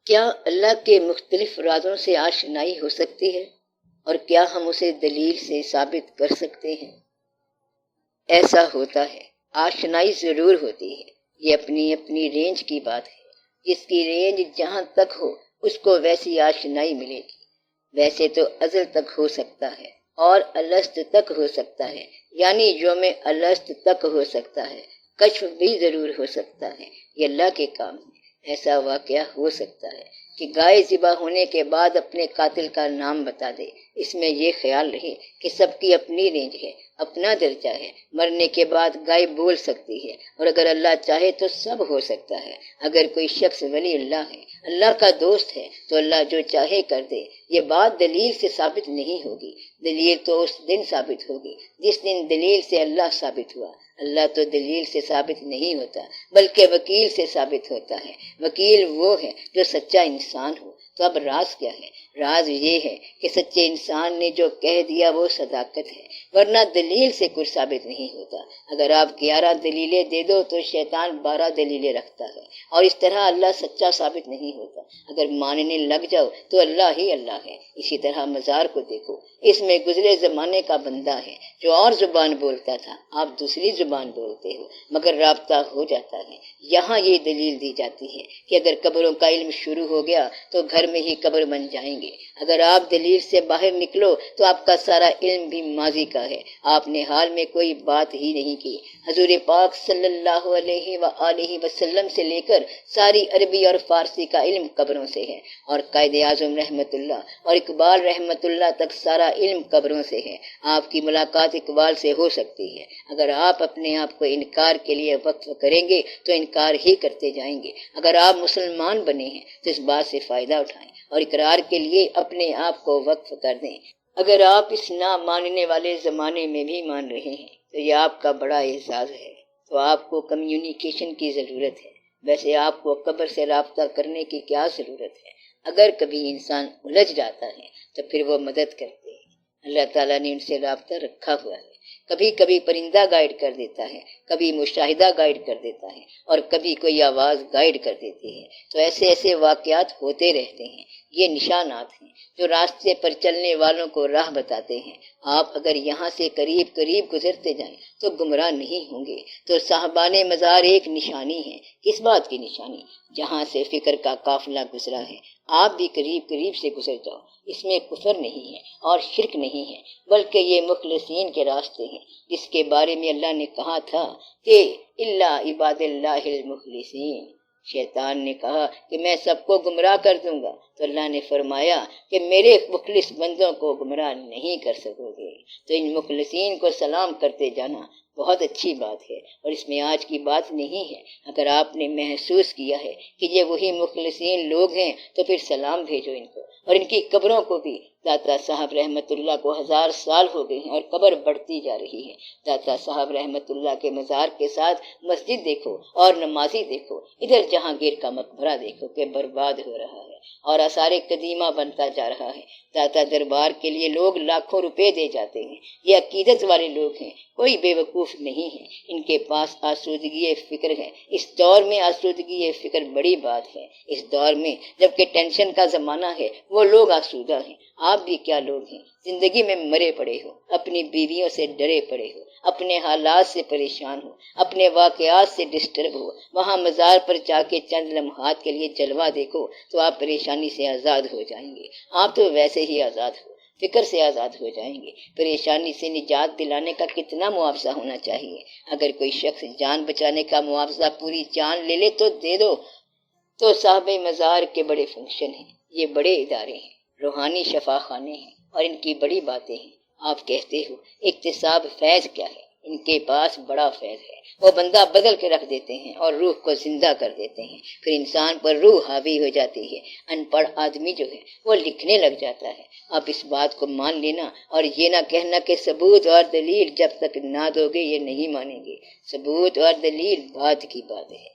کیا اللہ کے مختلف رازوں سے آشنائی ہو سکتی ہے اور کیا ہم اسے دلیل سے ثابت کر سکتے ہیں؟ ایسا ہوتا ہے، آشنائی ضرور ہوتی ہے، یہ اپنی اپنی رینج کی بات ہے۔ جس کی رینج جہاں تک ہو اس کو ویسی آشنائی ملے گی۔ ویسے تو ازل تک ہو سکتا ہے اور الست تک ہو سکتا ہے، یعنی یوم الست تک ہو سکتا ہے، کشف بھی ضرور ہو سکتا ہے، یہ اللہ کے کام ہے۔ ایسا واقعہ ہو سکتا ہے کہ گائے ذبح ہونے کے بعد اپنے قاتل کا نام بتا دے، اس میں یہ خیال رہے کہ سب کی اپنی رینج ہے، اپنا درجہ ہے۔ مرنے کے بعد گائے بول سکتی ہے، اور اگر اللہ چاہے تو سب ہو سکتا ہے۔ اگر کوئی شخص ولی اللہ ہے، اللہ کا دوست ہے، تو اللہ جو چاہے کر دے۔ یہ بات دلیل سے ثابت نہیں ہوگی، دلیل تو اس دن ثابت ہوگی جس دن دلیل سے اللہ ثابت ہوا۔ اللہ تو دلیل سے ثابت نہیں ہوتا بلکہ وکیل سے ثابت ہوتا ہے۔ وکیل وہ ہے جو سچا انسان ہو۔ تو اب راز کیا ہے؟ راز یہ ہے کہ سچے انسان نے جو کہہ دیا وہ صداقت ہے، ورنہ دلیل سے کچھ ثابت نہیں ہوتا۔ اگر آپ 11 دلیلیں دے دو تو شیطان 12 دلیلیں رکھتا ہے، اور اس طرح اللہ سچا ثابت نہیں ہوتا۔ اگر ماننے لگ جاؤ تو اللہ ہی اللہ ہے۔ اسی طرح مزار کو دیکھو، اس میں گزرے زمانے کا بندہ ہے جو اور زبان بولتا تھا، آپ دوسری زبان بولتے ہو، مگر رابطہ ہو جاتا ہے۔ یہاں یہ دلیل دی جاتی ہے کہ اگر قبروں کا علم شروع ہو گیا تو گھر میں ہی قبر بن جائیں گے۔ اگر آپ دلیل سے باہر نکلو تو آپ کا سارا علم بھی ماضی کا ہے، آپ نے حال میں کوئی بات ہی نہیں کی۔ حضور پاک صلی اللہ علیہ وآلہ وسلم سے لے کر ساری عربی اور فارسی کا علم قبروں سے ہے، اور قائد اعظم رحمت اللہ اور اقبال رحمت اللہ تک سارا علم قبروں سے ہے۔ آپ کی ملاقات اقبال سے ہو سکتی ہے۔ اگر آپ اپنے آپ کو انکار کے لیے وقف کریں گے تو انکار ہی کرتے جائیں گے۔ اگر آپ مسلمان بنے ہیں تو اس بات سے فائدہ اٹھائیں اور اقرار کے لیے اپنے آپ کو وقف کر دیں۔ اگر آپ اس نہ ماننے والے زمانے میں بھی مان رہے ہیں تو یہ آپ کا بڑا اعزاز ہے۔ تو آپ کو کمیونیکیشن کی ضرورت ہے، ویسے آپ کو قبر سے رابطہ کرنے کی کیا ضرورت ہے؟ اگر کبھی انسان الجھ جاتا ہے تو پھر وہ مدد کرتے ہیں، اللہ تعالیٰ نے ان سے رابطہ رکھا ہوا ہے۔ کبھی کبھی پرندہ گائیڈ کر دیتا ہے، کبھی مشاہدہ گائیڈ کر دیتا ہے، اور کبھی کوئی آواز گائیڈ کر دیتی ہے۔ تو ایسے ایسے واقعات ہوتے رہتے ہیں، یہ نشانات ہیں جو راستے پر چلنے والوں کو راہ بتاتے ہیں۔ آپ اگر یہاں سے قریب قریب گزرتے جائیں تو گمراہ نہیں ہوں گے۔ تو صاحبان مزار ایک نشانی ہے۔ کس بات کی نشانی؟ جہاں سے فکر کا قافلہ گزرا ہے، آپ بھی قریب قریب سے گزر جاؤ۔ اس میں کفر نہیں ہے اور شرک نہیں ہے، بلکہ یہ مخلصین کے راستے ہیں، جس کے بارے میں اللہ نے کہا تھا کہ الا عباد اللہ المخلصین۔ شیطان نے کہا کہ میں سب کو گمراہ کر دوں گا، تو اللہ نے فرمایا کہ میرے مخلص بندوں کو گمراہ نہیں کر سکو گے۔ تو ان مخلصین کو سلام کرتے جانا بہت اچھی بات ہے، اور اس میں آج کی بات نہیں ہے۔ اگر آپ نے محسوس کیا ہے کہ یہ وہی مخلصین لوگ ہیں تو پھر سلام بھیجو ان کو، اور ان کی قبروں کو بھی۔ داتا صاحب رحمت اللہ کو 1000 سال ہو گئے ہیں اور قبر بڑھتی جا رہی ہے۔ داتا صاحب رحمت اللہ کے مزار کے ساتھ مسجد دیکھو اور نمازی دیکھو، ادھر جہانگیر کا مقبرہ دیکھو کہ برباد ہو رہا ہے اور آثار قدیمہ بنتا جا رہا ہے۔ داتا دربار کے لیے لوگ لاکھوں روپے دے جاتے ہیں، یہ عقیدت والے لوگ ہیں، کوئی بے وقوف نہیں ہے، ان کے پاس آسودگی فکر ہے۔ اس دور میں آسودگی فکر بڑی بات ہے۔ اس دور میں جبکہ ٹینشن کا زمانہ ہے وہ لوگ آسودہ ہیں۔ آپ بھی کیا لوگ ہیں، زندگی میں مرے پڑے ہو، اپنی بیویوں سے ڈرے پڑے ہو، اپنے حالات سے پریشان ہو، اپنے واقعات سے ڈسٹرب ہو۔ وہاں مزار پر جا کے چند لمحات کے لیے جلوہ دیکھو تو آپ پریشانی سے آزاد ہو جائیں گے۔ آپ تو ویسے ہی آزاد ہو، فکر سے آزاد ہو جائیں گے۔ پریشانی سے نجات دلانے کا کتنا معاوضہ ہونا چاہیے؟ اگر کوئی شخص جان بچانے کا معاوضہ پوری جان لے لے تو دے دو۔ تو صاحب مزار کے بڑے فنکشن ہیں، یہ بڑے ادارے ہیں، روحانی شفا خانے ہیں، اور ان کی بڑی باتیں ہیں۔ آپ کہتے ہو اکتساب فیض کیا ہے؟ ان کے پاس بڑا فیض ہے، وہ بندہ بدل کے رکھ دیتے ہیں اور روح کو زندہ کر دیتے ہیں، پھر انسان پر روح حاوی ہو جاتی ہے۔ ان پڑھ آدمی جو ہے وہ لکھنے لگ جاتا ہے۔ آپ اس بات کو مان لینا اور یہ نہ کہنا کہ ثبوت اور دلیل جب تک نہ دو گے یہ نہیں مانیں گے۔ ثبوت اور دلیل بعد کی بات ہے۔